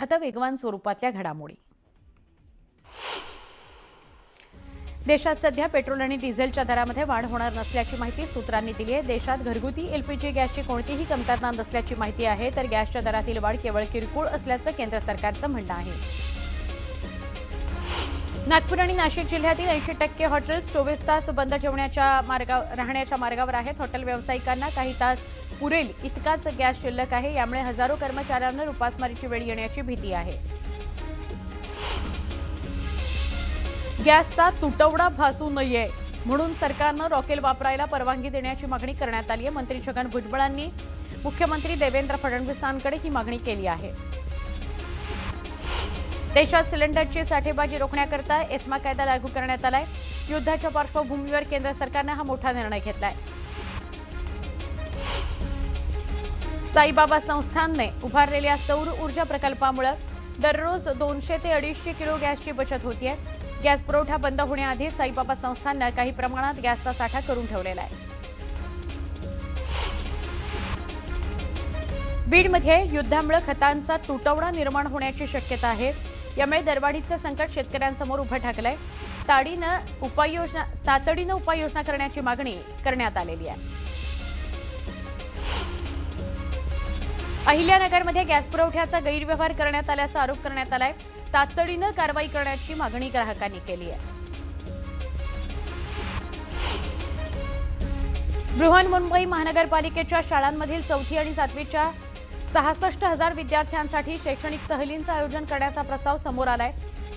आता वेगवान स्वरूपातल्या घडामोडी। देशात सध्या पेट्रोल आणि डिझेलच्या दरामध्ये वाढ होणार नसल्याची माहिती सूत्रांनी दिली आहे। देशात घरगुती एलपीजी गॅसची कोणतीही कमतरता नसल्याची माहिती आहे, तर गॅसच्या दरातील वाढ केवळ किरकोळ असल्याचं केंद्र सरकारचं म्हणणं आहे। नागपूर आणि नाशिक जिल्ह्यातील 80% हॉटेल्स 24 तास बंद राहण्याच्या मार्गावर आहेत। हॉटेल व्यावसायिकांना काही तास पुरेल इतकाच गॅस शिल्लक आहे, यामुळे हजारो कर्मचाऱ्यांना उपासमारीची वेळ येण्याची भीती आहे। गॅसचा तुटवडा भासू नये म्हणून सरकारनं रॉकेल वापरायला परवानगी देण्याची मागणी करण्यात आली आहे। मंत्री छगन भुजबळांनी मुख्यमंत्री देवेंद्र फडणवीसांकडे ही मागणी केली आहे। देशात सिलेंडरची साठेबाजी रोखण्याकरता एस्मा कायदा लागू करण्यात आलाय। युद्धाच्या पार्श्वभूमीवर केंद्र सरकारने हा मोठा निर्णय घेतलाय। साईबाबा संस्थानने उभारलेल्या सौर ऊर्जा प्रकल्पामुळे दररोज 200 ते 250 किलो गॅसची बचत होतीये। गॅस पुरवठा बंद होण्याआधी साईबाबा संस्थानने काही प्रमाणात गॅसचा साठा करून ठेवलेला आहे। बीडमध्ये युद्धामुळे खतांचा तुटवडा निर्माण होण्याची शक्यता आहे, यामुळे दरवाढीचं संकट शेतकऱ्यांसमोर उभं ठाकलंय। तातडीनं उपाययोजना करण्याची मागणी करण्यात आलेली आहे। अहिल्यानगरमध्ये गॅस पुरवठ्याचा गैरव्यवहार करण्यात आल्याचा आरोप करण्यात आलाय। तातडीनं कारवाई करण्याची मागणी ग्राहकांनी केली आहे। बृहन्मुंबई महानगरपालिकेच्या शाळांमधील 4थी आणि 7वीच्या 66,000 विद्यार्थ्यांसाठी शैक्षणिक सहलींचं आयोजन करण्याचा प्रस्ताव समोर आलाय।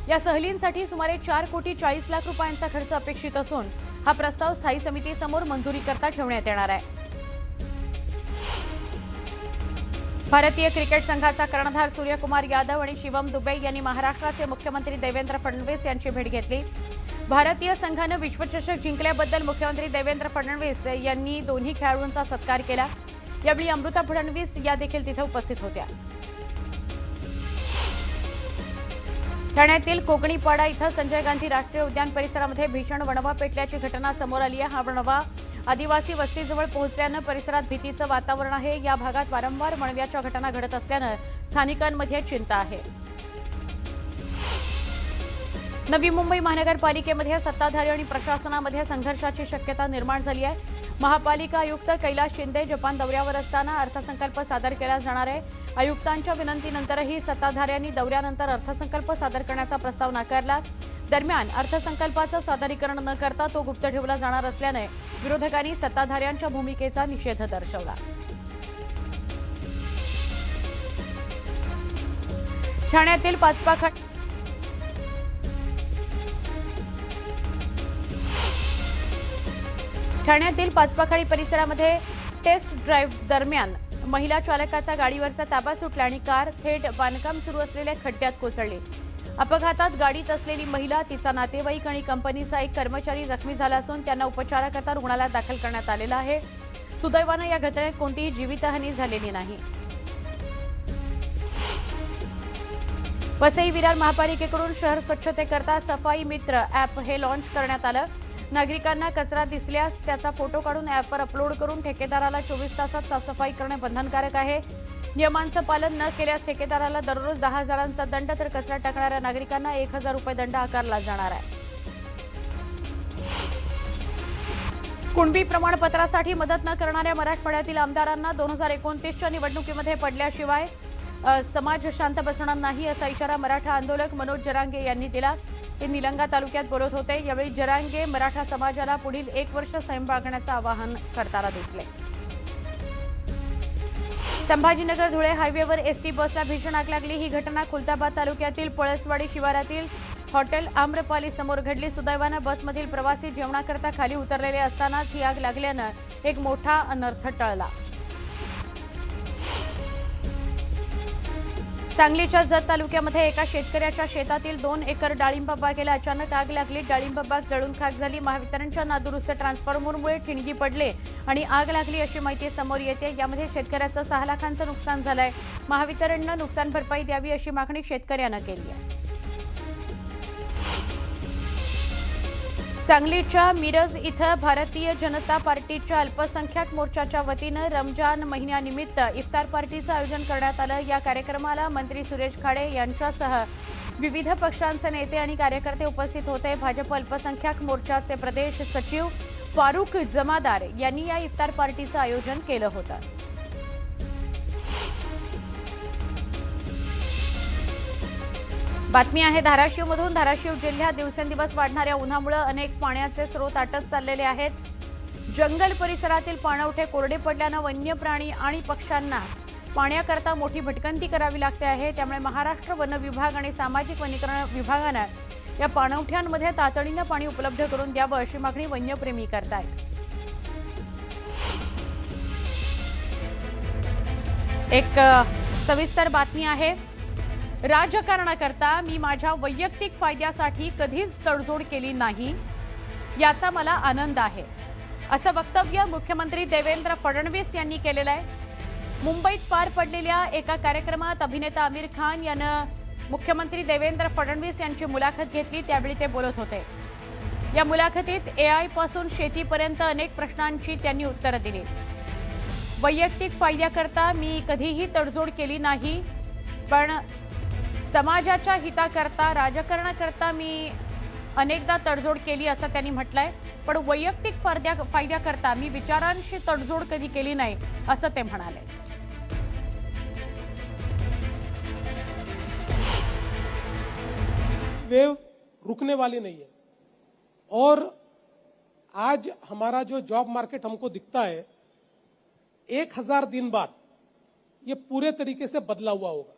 या सहलींसाठी सुमारे 4 कोटी 40 लाख रुपयांचा खर्च अपेक्षित असून हा प्रस्ताव स्थायी समितीसमोर मंजुरीकरता ठेवण्यात येणार आहे। भारतीय क्रिकेट संघाचा कर्णधार सूर्यकुमार यादव आणि शिवम दुबे यांनी महाराष्ट्राचे मुख्यमंत्री देवेंद्र फडणवीस यांची भेट घेतली। भारतीय संघानं विश्वचषक जिंकल्याबद्दल मुख्यमंत्री देवेंद्र फडणवीस यांनी दोन्ही खेळाडूंचा सत्कार केला। यावेळी अमृता फडणवीस या देखील तिथे उपस्थित होत्या। ठाण्यातील कोकणीपाडा इथं संजय गांधी राष्ट्रीय उद्यान परिसरामध्ये भीषण वणवा पेटल्याची घटना समोर आली आहे। हा वणवा आदिवासी वस्तीजवळ पोहोचल्यानं परिसरात भीतीचं वातावरण आहे। या भागात वारंवार वणव्याच्या घटना घडत असल्यानं स्थानिकांमध्ये चिंता आहे। नवी मुंबई महानगरपालिकेमध्ये सत्ताधारी आणि प्रशासनामध्ये संघर्षाची शक्यता निर्माण झाली आहे। महापालिका आयुक्त कैलास शिंदे जपान दौऱ्यावर असताना अर्थसंकल्प सादर केला जाणार आहे। आयुक्तांच्या विनंतीनंतरही सत्ताधाऱ्यांनी दौऱ्यानंतर अर्थसंकल्प सादर करण्याचा प्रस्ताव नाकारला। दरम्यान अर्थसंकल्पाचं सादरीकरण न करता तो गुप्त ठेवला जाणार असल्याने विरोधकांनी सत्ताधाऱ्यांच्या भूमिकेचा निषेध दर्शवला। ठाण्यातील पाचपाखाडी परिसरामध्ये टेस्ट ड्राईव्ह दरम्यान महिला चालकाचा गाडीवरचा ताबा सुटला आणि कार थेट बांधकाम सुरू असलेल्या खड्ड्यात कोसळली। अपघातात गाडीत असलेली महिला, तिचा नातेवाईक आणि कंपनीचा एक कर्मचारी जखमी झाला असून त्यांना उपचाराकरता रुग्णालयात दाखल करण्यात आलेलं आहे। सुदैवानं या घटनेत कोणतीही जीवितहानी झालेली नाही। वसई विरार महापालिकेकडून शहर स्वच्छतेकरता सफाई मित्र ॲप हे लॉन्च करण्यात आलं। नागरिकांना कचरा दिसल्यास त्याचा फोटो काढून ॲपवर अपलोड करून ठेकेदाराला 24 तासात साफसफाई करणे बंधनकारक आहे। नियमांचं पालन न केल्यास ठेकेदाराला दररोज 10,000चा दंड, तर कचरा टाकणाऱ्या नागरिकांना 1,000 रुपये दंड आकारला जाणार आहे। कुणबी प्रमाणपत्रासाठी मदत न करणाऱ्या मराठवाड्यातील आमदारांना 2029च्या निवडणुकीमध्ये पडल्याशिवाय समाज शांत बसणार नाही, असा इशारा मराठा आंदोलक मनोज जरांगे यांनी दिला। ते निलंगा तालुक्यात बोलत होते। यावेळी जरांगे मराठा समाजाला पुढील 1 वर्ष संयम बाळगण्याचं आवाहन करताना दिसले। संभाजीनगर धुळे हायवेवर एसटी बसला भीषण आग लागली। ही घटना खुलताबाद तालुक्यातील पळसवाडी शिवारातील हॉटेल आम्रपाली समोर घडली। सुदैवानं बसमधील प्रवासी जेवणाकरता खाली उतरलेले असतानाच ही आग लागल्यानं एक मोठा अनर्थ टळला। सांगलीच्या जत तालुक्यामध्ये एका शेतकऱ्याच्या शेतातील 2 एकर डाळिंब बागेला अचानक आग लागली। डाळिंब बाग जळून खाक झाली। महावितरणच्या नादुरुस्त ट्रान्सफॉर्मरमुळे ठिणगी पडले आणि आग लागली अशी माहिती समोर येते। यामध्ये शेतकऱ्याचं 6 लाखांचं नुकसान झालंय। महावितरणनं नुकसान भरपाई द्यावी अशी मागणी शेतकऱ्यानं केली आहे। सांगलीच्या मिरज इथं भारतीय जनता पार्टीच्या अल्पसंख्याक मोर्चाच्या वतीनं रमजान महिन्यानिमित्त इफ्तार पार्टीचं आयोजन करण्यात आलं। या कार्यक्रमाला मंत्री सुरेश खाडे यांच्यासह विविध पक्षांचे नेते आणि कार्यकर्ते उपस्थित होते। भाजप अल्पसंख्याक मोर्चाचे प्रदेश सचिव फारुख जमादार यांनी या इफ्तार पार्टीचं आयोजन केलं होतं। बातमी आहे धाराशिवमधून। धाराशिव जिल्ह्यात दिवसेंदिवस वाढणाऱ्या उन्हामुळे अनेक पाण्याचे स्रोत आटत चाललेले आहेत। जंगल परिसरातील पाणवठे कोरडे पडल्यानं वन्य प्राणी आणि पक्ष्यांना पाण्याकरता मोठी भटकंती करावी लागते आहे। त्यामुळे महाराष्ट्र वन विभाग आणि सामाजिक वनीकरण विभागाने या पाणवठ्यांमध्ये तातडीने पाणी उपलब्ध करून द्यावं अशी मागणी वन्यप्रेमी करतायत। एक सविस्तर बातमी आहे। राजकारणाकरता मी माझ्या वैयक्तिक फायद्यासाठी कधीच तडजोड केली नाही, याचा मला आनंद आहे, असं वक्तव्य मुख्यमंत्री देवेंद्र फडणवीस यांनी केलेलं आहे। मुंबईत पार पडलेल्या एका कार्यक्रमात अभिनेता आमिर खान यानं मुख्यमंत्री देवेंद्र फडणवीस यांची मुलाखत घेतली, त्यावेळी ते बोलत होते। या मुलाखतीत एआय पासून शेतीपर्यंत अनेक प्रश्नांची त्यांनी उत्तरं दिली। वैयक्तिक फायद्याकरता मी कधीही तडजोड केली नाही, पण समाजाच्या हिताकरता राजकारणाकरता मी अनेकदा तडजोड केली असं त्यांनी म्हटलंय। पण वैयक्तिक फायद्याकरता मी विचारांशी तडजोड कधी केली नाही असं ते म्हणाले। वेव रुकने वाली नहीं है और आज हमारा जो जॉब मार्केट हमको दिखता है 1000 दिन बाद ये पूरे तरीके से बदला हुआ होगा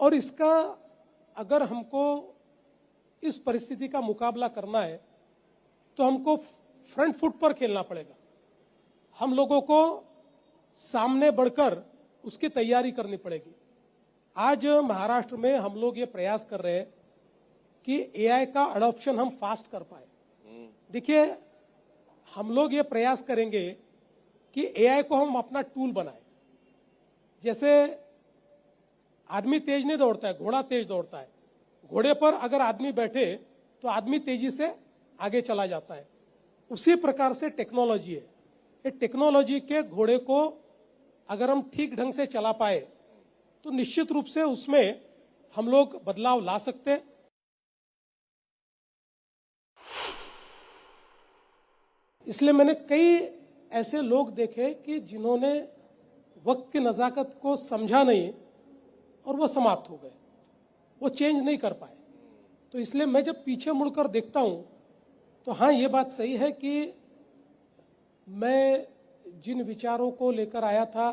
और इसका अगर हमको इस परिस्थिति का मुकाबला करना है तो हमको फ्रंट फुट पर खेलना पड़ेगा। हम लोगों को सामने बढ़कर उसकी तैयारी करनी पड़ेगी। आज महाराष्ट्र में हम लोग ये प्रयास कर रहे हैं कि एआई का अडॉप्शन हम फास्ट कर पाए। देखिए, हम लोग ये प्रयास करेंगे कि एआई को हम अपना टूल बनाए। जैसे आदमी तेज नहीं दौड़ता है, घोड़ा तेज दौड़ता है। घोड़े पर अगर आदमी बैठे तो आदमी तेजी से आगे चला जाता है। उसी प्रकार से टेक्नोलॉजी है। ये टेक्नोलॉजी के घोड़े को अगर हम ठीक ढंग से चला पाए तो निश्चित रूप से उसमें हम लोग बदलाव ला सकते हैं। इसलिए मैंने कई ऐसे लोग देखे कि जिन्होंने वक्त की नजाकत को समझा नहीं और वो समाप्त हो गए, वो चेंज नहीं कर पाए। तो इसलिए मैं जब पीछे मुड़कर देखता हूं तो हाँ, ये बात सही है कि मैं जिन विचारों को लेकर आया था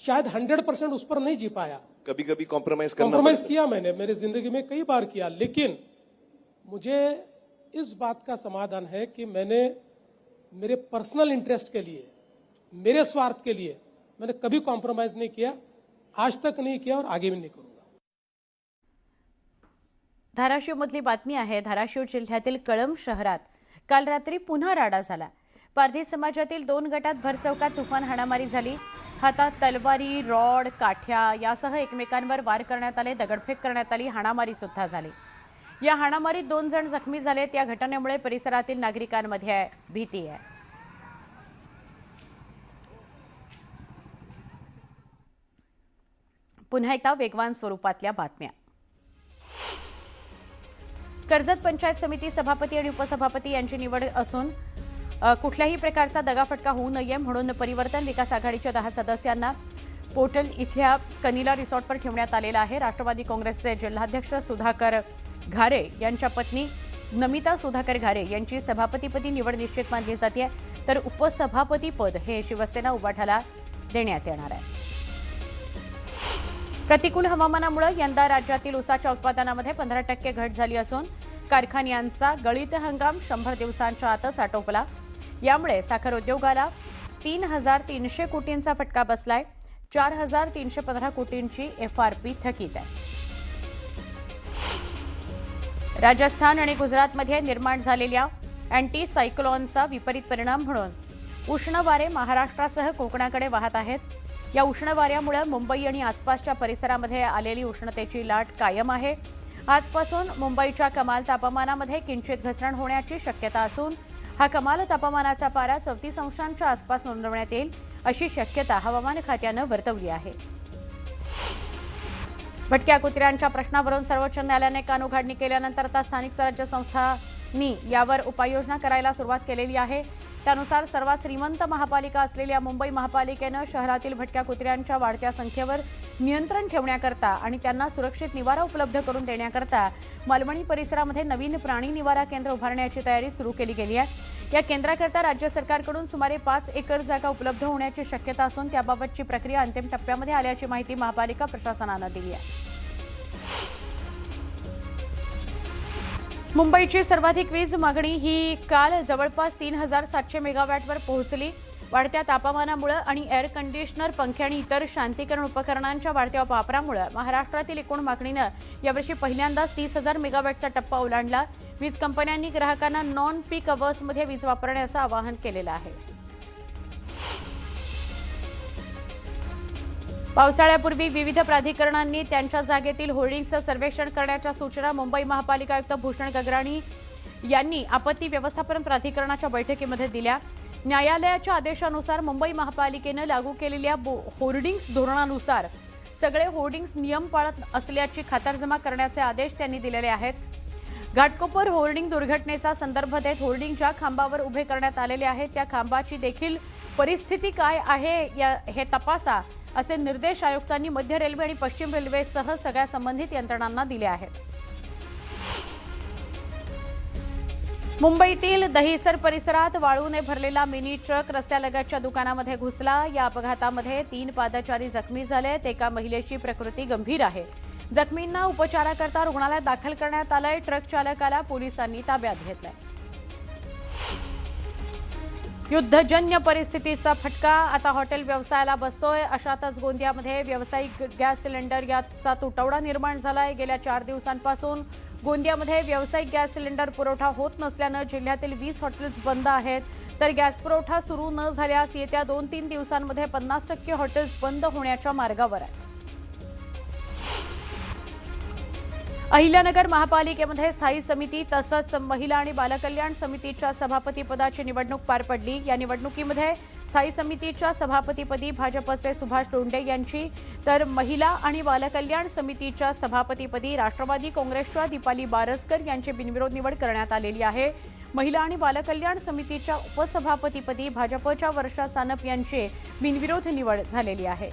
शायद 100% उस पर नहीं जी पाया। कभी कभी कॉम्प्रोमाइज किया मैंने, मेरी जिंदगी में कई बार किया, लेकिन मुझे इस बात का समाधान है कि मैंने मेरे पर्सनल इंटरेस्ट के लिए, मेरे स्वार्थ के लिए मैंने कभी कॉम्प्रोमाइज नहीं किया, आज तक नहीं किया और आगे भी नहीं करूंगा। धाराशिवमधली बातमी आहे। धाराशिव जिल्ह्यातील कळंब शहरात काल रात्री पुन्हा राडा झाला। पारधी समाजातील 2 गटात भरचौकात तुफान हाणामारी झाली। हातात तलवारी, रॉड, काठ्या यासह एकमेकांवर वार करण्यात आले, दगडफेक करण्यात आली, हाणामारी सुद्धा झाली। या हाणामारीत 2 जण जखमी झालेत। या घटनेमुळे परिसरातील नागरिकांमध्ये भीती आहे। पुन्हा एकदा वेगवान स्वरूपातल्या बातम्या। कर्जत पंचायत समिती सभापती आणि उपसभापती यांची निवड असून कुठल्याही प्रकारचा दगाफटका होऊ नये म्हणून परिवर्तन विकास आघाडीच्या 10 सदस्यांना पोर्टल इथल्या कनिला रिसॉर्टवर ठेवण्यात आलेला आहे। राष्ट्रवादी काँग्रेसचे जिल्हाध्यक्ष सुधाकर घारे यांच्या पत्नी नमिता सुधाकर घारे यांची सभापतीपदी निवड निश्चित मानली जाते, तर उपसभापती पद हे शिवसेना उभाठाला देण्यात येणार आहे। प्रतिकूल हवामानामुळे यंदा राज्यातील ऊसाच्या उत्पादनामध्ये 15% घट झाली असून कारखान्यांचा गळीत हंगाम 100 दिवसांच्या आतच आटोपला। यामुळे साखर उद्योगाला 3,300 कोटींचा फटका बसलाय। 4,315 कोटींची एफआरपी थकीत आहे। राजस्थान आणि गुजरातमध्ये निर्माण झालेल्या अँटी सायक्लोनचा विपरीत परिणाम म्हणून उष्ण वारे महाराष्ट्रासह कोकणाकडे वाहत आहेत। या उष्ण वाऱ्यामुळे मुंबई आणि आसपासच्या परिसरामध्ये आलेली उष्णतेची लाट कायम आहे। आजपासून मुंबईच्या कमाल तापमानामध्ये किंचित घसरण होण्याची शक्यता असून हा कमाल तापमानाचा पारा 34 अंशांच्या आसपास नोंदवण्यात येईल अशी शक्यता हवामान खात्यानं वर्तवली आहे. भटक्या कुत्र्यांच्या प्रश्नावरून सर्वोच्च न्यायालयाने कानउघाडणी केल्यानंतर आता स्थानिक स्वराज्य संस्थांनी यावर उपाययोजना करायला सुरुवात केलेली आहे. त्यानुसार सर्वात श्रीमंत महापालिका असलेल्या मुंबई महापालिकेनं शहरातील भटक्या कुत्र्यांच्या वाढत्या संख्येवर नियंत्रण ठेवण्याकरता आणि त्यांना सुरक्षित निवारा उपलब्ध करून देण्याकरता मालवणी परिसरामध्ये नवीन प्राणी निवारा केंद्र उभारण्याची तयारी सुरू केली गेली आहे. या केंद्राकरता राज्य सरकारकडून सुमारे 5 एकर जागा उपलब्ध होण्याची शक्यता असून त्याबाबतची प्रक्रिया अंतिम टप्प्यामध्ये आल्याची माहिती महापालिका प्रशासनानं दिली आहे. मुंबईची सर्वाधिक वीज मागणी ही काल जवळपास 3700 मेगावॅटवर पोहोचली. वाढत्या तापमानामुळे आणि एअर कंडिशनर, पंखे आणि इतर शांतीकरण उपकरणांच्या वाढत्या वापरामुळे महाराष्ट्रातील एकूण मागणीनं यावर्षी पहिल्यांदाच 30,000 मेगावॅटचा टप्पा ओलांडला. वीज कंपन्यांनी ग्राहकांना नॉन पीक अवर्समध्ये वीज वापरण्याचं आवाहन केलेलं आहे. पावसाळ्यापूर्वी विविध प्राधिकरणांनी त्यांच्या जागेतील होर्डिंग्सचं सर्वेक्षण करण्याच्या सूचना मुंबई महापालिका आयुक्त भूषण गगराणी यांनी आपत्ती व्यवस्थापन प्राधिकरणाच्या बैठकीमध्ये दिल्या. न्यायालयाच्या आदेशानुसार मुंबई महापालिकेनं लागू केलेल्या होर्डिंग्स धोरणानुसार सगळे होर्डिंग्स नियम पाळत असल्याची खातरजमा करण्याचे आदेश त्यांनी दिलेले आहेत. घाटकोपर होर्डिंग दुर्घटनेचा संदर्भ देत होर्डिंग ज्या खांबावर उभे करण्यात आलेले आहेत त्या खांबाची देखील परिस्थिती काय आहे हे तपासा असे निर्देश आयुक्तांनी मध्य रेल्वे आणि पश्चिम रेल्वेसह सगळ्या संबंधित यंत्रणांना दिले आहेत. मुंबईतील दहिसर परिसरात वाळूने भरलेला मिनी ट्रक रस्त्यालगतच्या दुकानामध्ये घुसला. या अपघातामध्ये 3 पादचारी जखमी झालेत. एका महिलेची प्रकृती गंभीर आहे. जखमींना उपचाराकरता रुग्णालयात दाखल करण्यात आलंय. ट्रक चालकाला पोलिसांनी ताब्यात घेतलंय. युद्धजन्य परिस्थितीचा फटका आता हॉटेल व्यवसायाला बसतोय. अशातच गोंदियामध्ये व्यावसायिक गॅस सिलेंडर याचा तुटवडा निर्माण झालाय. गेल्या 4 दिवसांपासून गोंदियामध्ये व्यावसायिक गॅस सिलेंडर पुरवठा होत नसल्यानं जिल्ह्यातील 20 हॉटेल्स बंद आहेत. तर गॅस पुरवठा सुरू न झाल्यास येत्या 2-3 दिवसांमध्ये 50% हॉटेल्स बंद होण्याच्या मार्गावर आहेत. अहिल्यानगर महापालिकेमध्ये स्थायी समिती तसंच महिला आणि बालकल्याण समितीच्या सभापतीपदाची निवडणूक पार पडली. या निवडणुकीमध्ये स्थायी समितीच्या सभापतीपदी भाजपचे सुभाष डोंडे यांची तर महिला आणि बालकल्याण समितीच्या सभापतीपदी राष्ट्रवादी काँग्रेसच्या दीपाली बारसकर यांची बिनविरोध निवड करण्यात आलेली आहे. महिला आणि बालकल्याण समितीच्या उपसभापतीपदी भाजपच्या वर्षा सानप यांची बिनविरोध निवड झालेली आहे.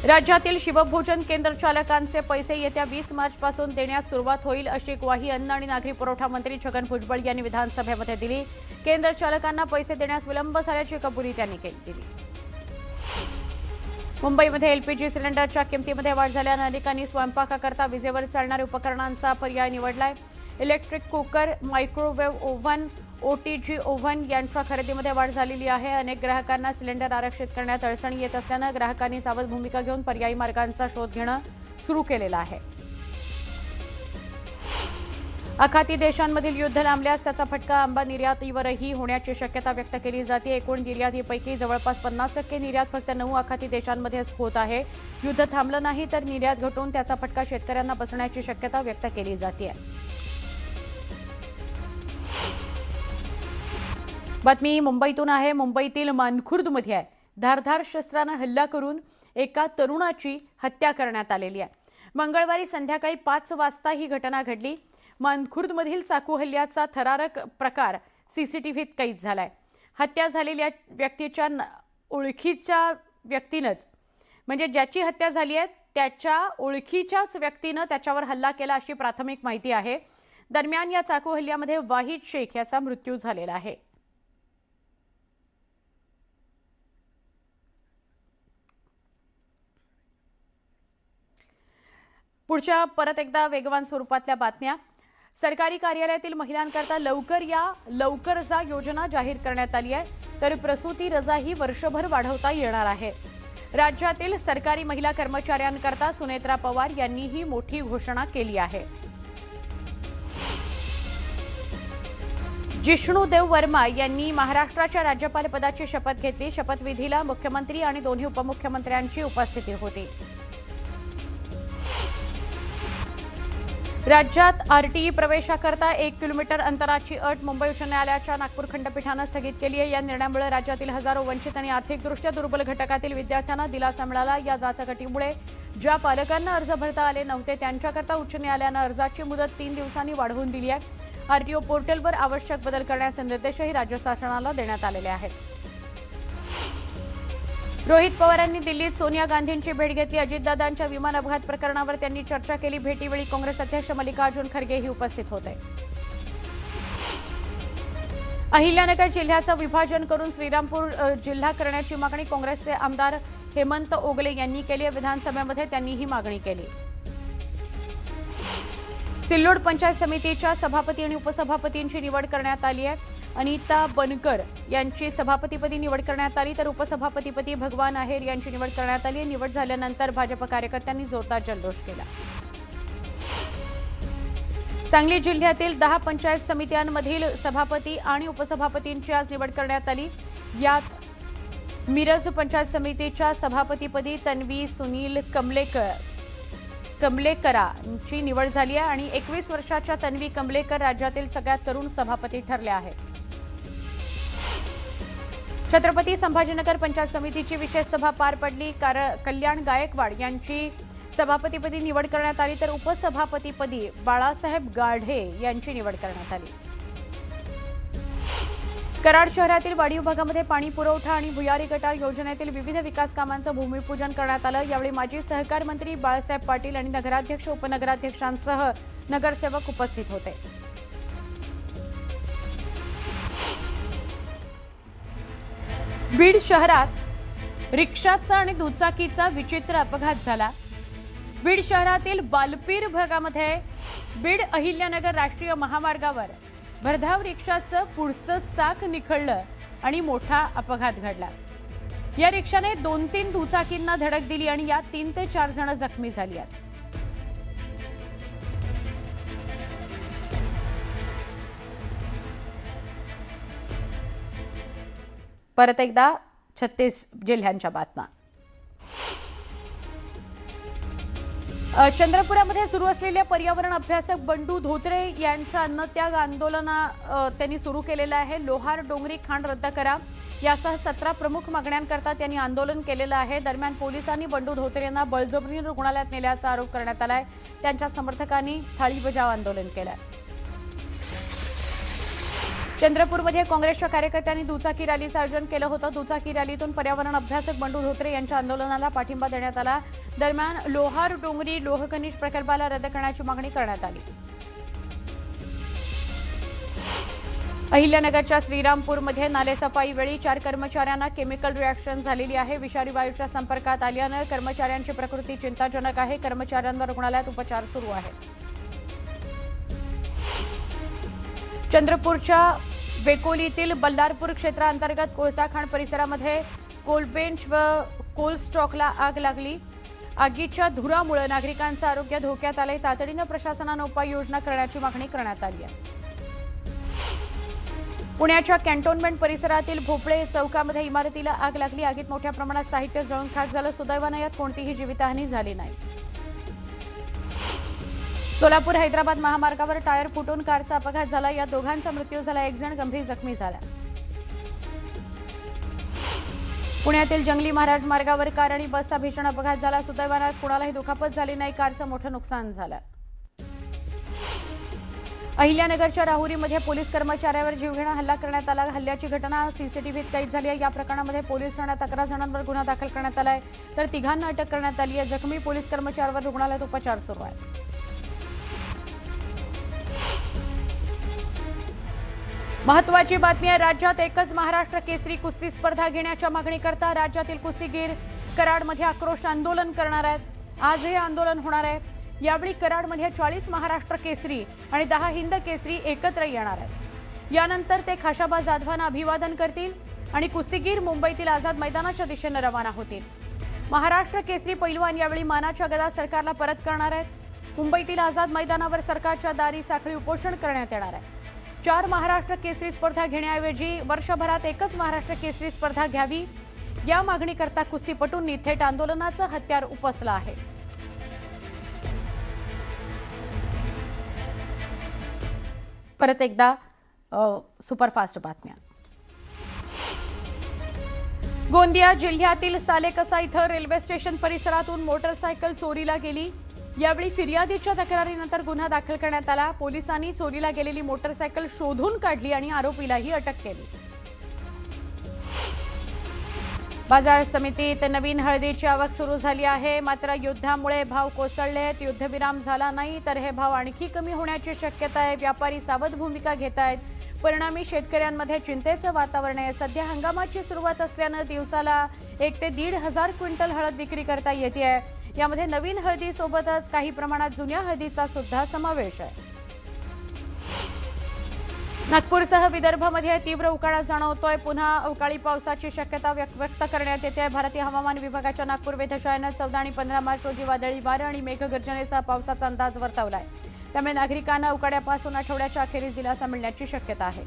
राज्यातील शिवभोजन केंद्र चालकांचे पैसे येत्या 20 मार्चपासून देण्यास सुरुवात होईल अशी ग्वाही अन्न आणि नागरी पुरवठा मंत्री छगन भुजबळ यांनी विधानसभेमध्ये दिली. केंद्र चालकांना पैसे देण्यास विलंब झाल्याची कबुली त्यांनी दिली. मुंबईमध्ये एलपीजी सिलेंडरच्या किमतीमध्ये वाढ झाल्यानं अनेकांनी स्वयंपाकाकरता विजेवर चालणाऱ्या उपकरणांचा पर्याय निवडलाय. Electric cooker, microwave oven, OTG oven यांच्या खरेदीमध्ये वाढ झालेली आहे. अनेक ग्राहकांना सिलेंडर आरक्षित करण्यात अडचणी येत असल्यानं ग्राहकांनी सावध भूमिका घेऊन पर्यायी मार्गांचा शोध घेणं सुरू केलेलं आहे. आखाती देशांमधील युद्ध लांबल्यास त्याचा फटका आंबा निर्यातीवरही होण्याची शक्यता व्यक्त केली जाते. एकूण निर्यातीपैकी जवळपास 50% निर्यात फक्त 9 आखाती देशांमध्येच होत आहे. युद्ध थांबलं नाही तर निर्यात घटून त्याचा फटका शेतकऱ्यांना बसण्याची शक्यता व्यक्त केली जाते. बातमी मुंबईतून आहे. मुंबईतील मानखुर्दमध्ये आहे. धारधार शस्त्रानं हल्ला करून एका तरुणाची हत्या करण्यात आलेली आहे. मंगळवारी संध्याकाळी 5 वाजता ही घटना घडली. मानखुर्दमधील चाकू हल्ल्याचा थरारक प्रकार सीसीटीव्हीत कैद झालाय. हत्या झालेल्या व्यक्तीच्या ओळखीच्या व्यक्तीनंच म्हणजे ज्याची हत्या झाली आहे त्याच्या ओळखीच्याच व्यक्तीनं त्याच्यावर हल्ला केला अशी प्राथमिक माहिती आहे. दरम्यान या चाकू हल्ल्यामध्ये वाहिद शेख याचा मृत्यू झालेला आहे. पुढच्या परत एकदा वेगवान स्वरूपातल्या बातम्या. सरकारी कार्यालयातील महिलांकरता लवकर या लवकर जा योजना जाहीर करण्यात आली आहे. तर प्रसूती रजा ही वर्षभर वाढवता येणार आहे. राज्यातील सरकारी महिला कर्मचाऱ्यांकरता सुनेत्रा पवार यांनी ही मोठी घोषणा केली आहे. जिष्णुदेव वर्मा यांनी महाराष्ट्राच्या राज्यपालपदाची शपथ घेतली. शपथविधीला मुख्यमंत्री आणि दोन्ही उपमुख्यमंत्र्यांची उपस्थिती होती. राज्यात आरटीई प्रवेशाकरता 1 किलोमीटर अंतराची अट मुंबई उच्च न्यायालयाच्या नागपूर खंडपीठानं स्थगित केली आहे। या निर्णयामुळे राज्यातील हजारो वंचित आणि आर्थिकदृष्ट्या दुर्बल घटकातील विद्यार्थ्यांना दिलासा मिळाला। या जाचकटीमुळे ज्या पालकांना अर्ज भरता आले नव्हते त्यांच्याकरता उच्च न्यायालयानं अर्जाची मुदत 3 दिवसांनी वाढवून दिली आहे। आरटीओ पोर्टलवर आवश्यक बदल करण्याचे निर्देशही राज्य शासनाला देण्यात आलेले आहेत। रोहित पवारांनी दिल्लीत सोनिया गांधींची भेट घेतली। अजितदादांच्या विमान अपघात प्रकरणावर त्यांनी चर्चा केली। भेटीवेळी काँग्रेस अध्यक्ष मल्लिकार्जुन खरगेही उपस्थित होते। अहिल्यानगर जिल्ह्याचं विभाजन करून श्रीरामपूर जिल्हा करण्याची मागणी काँग्रेसचे आमदार हेमंत ओगले यांनी केली आहे। विधानसभेमध्ये त्यांनी ही मागणी केली। सिल्लोड पंचायत समितीच्या सभापती आणि उपसभापतींची निवड करण्यात आली आहे। अनिता बनकर यांची सभापतीपदी निवड करण्यात आली तर उपसभापतीपदी भगवान आहेर यांची निवड करण्यात आली। निवड झाल्यानंतर भाजप कार्यकर्त्यांनी जोरदार जल्लोष केला। सांगली जिल्ह्यातील 10 पंचायत समित्यांमधील सभापती आणि उपसभापतींची आज निवड करण्यात आली। यात मिरज पंचायत समितीच्या सभापतीपदी तन्वी सुनील कमलेकरांची निवड झाली आहे आणि 21 वर्षाच्या तन्वी कमलेकर राज्यातील सगळ्यात तरुण सभापती ठरल्या आहेत। छत्रपती संभाजीनगर पंचायत समितीची विशेष सभा पार पडली। कल्याण गायकवाड यांची सभापतीपदी निवड करण्यात आली तर उपसभापतीपदी बाळासाहेब गाढे यांची निवड करण्यात आली। कराड शहरातील वाढीव भागामध्ये पाणी पुरवठा आणि भुयारी गटार योजनेतील विविध विकास कामांचं भूमिपूजन करण्यात आलं। यावेळी माजी सहकार मंत्री बाळासाहेब पाटील आणि नगराध्यक्ष उपनगराध्यक्षांसह नगरसेवक उपस्थित होते। बीड शहरात रिक्षाचा आणि दुचाकीचा विचित्र अपघात झाला। बीड शहरातील बालपीर भागामध्ये बीड अहिल्यानगर राष्ट्रीय महामार्गावर भरधाव रिक्षाचं पुढचं चाक निखळलं आणि मोठा अपघात घडला। या रिक्षाने 2-3 दुचाकींना धडक दिली आणि यात 3 ते 4 जण जखमी झाली आहेत। परत एकदा 36 जिल्ह्यांच्या बातम्या। चंद्रपुरामध्ये सुरू असलेल्या पर्यावरण अभ्यासक बंडू धोत्रे यांच्या अन्नत्याग आंदोलना त्यांनी सुरू केलेलं आहे। लोहार डोंगरी खाण रद्द करा यासह 17 प्रमुख मागण्यांकरता त्यांनी आंदोलन केलेलं आहे। दरम्यान पोलिसांनी बंडू धोत्रे यांना बळजबरीने रुग्णालयात नेल्याचा आरोप करण्यात आलाय। त्यांच्या समर्थकांनी थाळी बजाव आंदोलन केलंय। चंद्रपूरमध्ये काँग्रेसच्या कार्यकर्त्यांनी दुचाकी रॅलीचं आयोजन केलं होतं। दुचाकी रॅलीतून पर्यावरण अभ्यासक बंडू धोत्रे यांच्या आंदोलनाला पाठिंबा देण्यात आला। दरम्यान लोहार डोंगरी लोह खनिज प्रकल्पाला रद्द करण्याची मागणी करण्यात आली। अहिल्यानगरच्या श्रीरामपूरमध्ये नालेसफाई वेळी 4 कर्मचाऱ्यांना केमिकल रिॲक्शन झालेली आहे। विषारी वायूच्या संपर्कात आल्यानं कर्मचाऱ्यांची प्रकृती चिंताजनक आहे। कर्मचाऱ्यांवर रुग्णालयात उपचार सुरू आहेत। चंद्रपूरच्या वेकोलीतील बल्लारपूर क्षेत्रांतर्गत कोळसा खाण परिसरामध्ये कोलबेंच व कोल स्टॉकला आग लागली। आगीच्या धुरामुळे नागरिकांचं आरोग्य धोक्यात आलंय। तातडीनं प्रशासनानं उपाययोजना करण्याची मागणी करण्यात आली आहे। पुण्याच्या कॅन्टोन्मेंट परिसरातील भोपळे चौकामध्ये इमारतीला आग लागली। आगीत मोठ्या प्रमाणात साहित्य जळून खाक झालं। सुदैवानं यात कोणतीही जीवितहानी झाली नाही। सोलापूर हैदराबाद महामार्गावर टायर फुटून कारचा अपघात झाला। या दोघांचा मृत्यू झाला। 1 जण गंभीर जखमी झाला। पुण्यातील जंगली महाराज मार्गावर कार आणि बसचा भीषण अपघात झाला। सुदैवानं कुणालाही दुखापत झाली नाही। कारचं मोठं नुकसान झालं। अहिल्यानगरच्या राहुरीमध्ये पोलीस कर्मचाऱ्यावर जीवघेणा हल्ला करण्यात आला। हल्ल्याची घटना सीसीटीव्हीत कैद झाली आहे। या प्रकरणामध्ये पोलीस ठाण्यात 11 जणांवर गुन्हा दाखल करण्यात आलाय तर 3 अटक करण्यात आली आहे। जखमी पोलीस कर्मचाऱ्यावर रुग्णालयात उपचार सुरू आहेत। महत्त्वाची बातमी आहे। राज्यात एकच महाराष्ट्र केसरी कुस्ती स्पर्धा घेण्याच्या मागणीकरता राज्यातील कुस्तीगीर कराडमध्ये आक्रोश आंदोलन करणार आहेत। आज हे आंदोलन होणार आहे। यावेळी कराडमध्ये 40 महाराष्ट्र केसरी आणि 10 हिंद केसरी एकत्र येणार आहेत। यानंतर ते खाशाबा जाधवांना अभिवादन करतील आणि कुस्तीगीर मुंबईतील आझाद मैदानाच्या दिशेने रवाना होतील। महाराष्ट्र केसरी पैलवान यावेळी मानाच्या गदा सरकारला परत करणार आहेत। मुंबईतील आझाद मैदानावर सरकारच्या दारी साखळी उपोषण करण्यात येणार आहे। 4 महाराष्ट्र केसरी स्पर्धा घेण्याऐवजी वर्षभरात एकच महाराष्ट्र केसरी स्पर्धा घ्यावी या मागणीकरता कुस्तीपटूंनी थेट आंदोलनाचं हत्यार उपसलं आहे। परत एकदा सुपरफास्ट बातम्या। गोंदिया जिल्ह्यातील सालेकसा इथं रेल्वे स्टेशन परिसरातून मोटरसायकल चोरीला गेली। यावेळी फिर्यादीच्या तक्रारीनंतर गुन्हा दाखल करण्यात आला। पोलिसांनी चोरीला गेलेली मोटरसायकल शोधून काढली आणि आरोपीलाही अटक केली। बाजार समितीत नवीन हळदीची आवक सुरू झाली आहे, मात्र युद्धामुळे भाव कोसळलेत। युद्धविराम झाला नाही तर हे भाव आणखी कमी होण्याची शक्यता आहे। व्यापारी सावध भूमिका घेत आहेत। परिणामी शेतकऱ्यांमध्ये चिंतेचं वातावरण आहे। सध्या हंगामाची सुरुवात असल्यानं दिवसाला 1 ते 1.5 क्विंटल हळद विक्री करता येते। यामध्ये नवीन हळदीसोबतच काही प्रमाणात जुन्या हळदीचा सुद्धा समावेश आहे। नागपूरसह विदर्भामध्ये तीव्र उकाडा जाणवतोय। पुन्हा अवकाळी पावसाची शक्यता व्यक्त करण्यात येते। भारतीय हवामान विभागाच्या नागपूर वेधशाळेनं 14 आणि 15 मार्च रोजी वादळी वारं आणि मेघगर्जनेसह पावसाचा अंदाज वर्तवलाय। त्यामुळे नागरिकांना उकाड्यापासून आठवड्याच्या अखेरीस दिलासा मिळण्याची शक्यता आहे।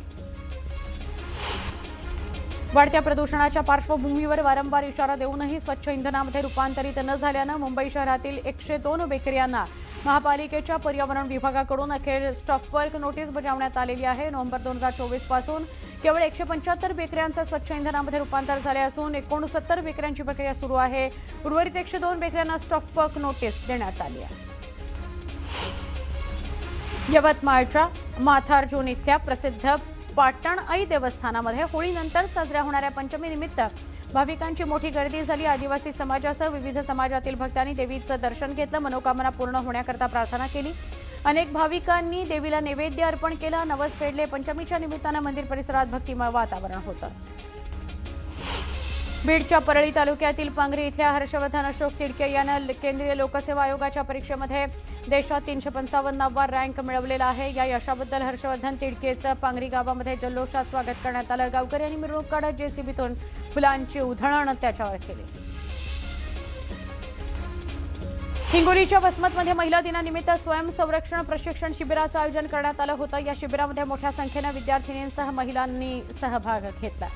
वाढत्या प्रदूषणाच्या पार्श्वभूमीवर वारंवार इशारा देऊनही स्वच्छ इंधनामध्ये रूपांतरित न झाल्यानं मुंबई शहरातील 102 बेकऱ्यांना महापालिकेच्या पर्यावरण विभागाकडून अखेर स्टॉपवर्क नोटीस बजावण्यात आलेली आहे। नोव्हेंबर 2024 पासून केवळ 175 बेकऱ्यांचं स्वच्छ इंधनामध्ये रूपांतर झाले असून 69 बेकऱ्यांची प्रक्रिया सुरू आहे। उर्वरित 102 बेकऱ्यांना स्टॉपवर्क नोटीस देण्यात आली आहे। यवतमाळच्या माथार्जुन इथल्या प्रसिद्ध पाटण आई देवस्थानामध्ये होळीनंतर साजऱ्या होणाऱ्या पंचमीनिमित्त भाविकांची मोठी गर्दी झाली। आदिवासी समाजासह विविध समाजातील भक्तांनी देवीचं दर्शन घेतलं, मनोकामना पूर्ण होण्याकरता प्रार्थना केली। अनेक भाविकांनी देवीला नैवेद्य अर्पण केला, नवस फेडले। पंचमीच्या निमित्तानं मंदिर परिसरात भक्तिमय वातावरण होतं। बीडच्या परळी तालुक्यातील पांगरी इथल्या हर्षवर्धन अशोक तिडके यानं केंद्रीय लोकसेवा आयोगाच्या परीक्षेमध्ये देशात 355वा रँक मिळवलेला आहे। या यशाबद्दल हर्षवर्धन तिडकेचं पांगरी गावामध्ये जल्लोषात स्वागत करण्यात आलं। गावकऱ्यांनी मिरवणूक काढत जेसीबीतून फुलांची उधळण त्याच्यावर केली। हिंगोलीच्या वसमतमध्ये महिला दिनानिमित्त स्वयंसंरक्षण प्रशिक्षण शिबिराचं आयोजन करण्यात आलं होतं। या शिबिरामध्ये मोठ्या संख्येनं विद्यार्थिनींसह महिलांनी सहभाग घेतला।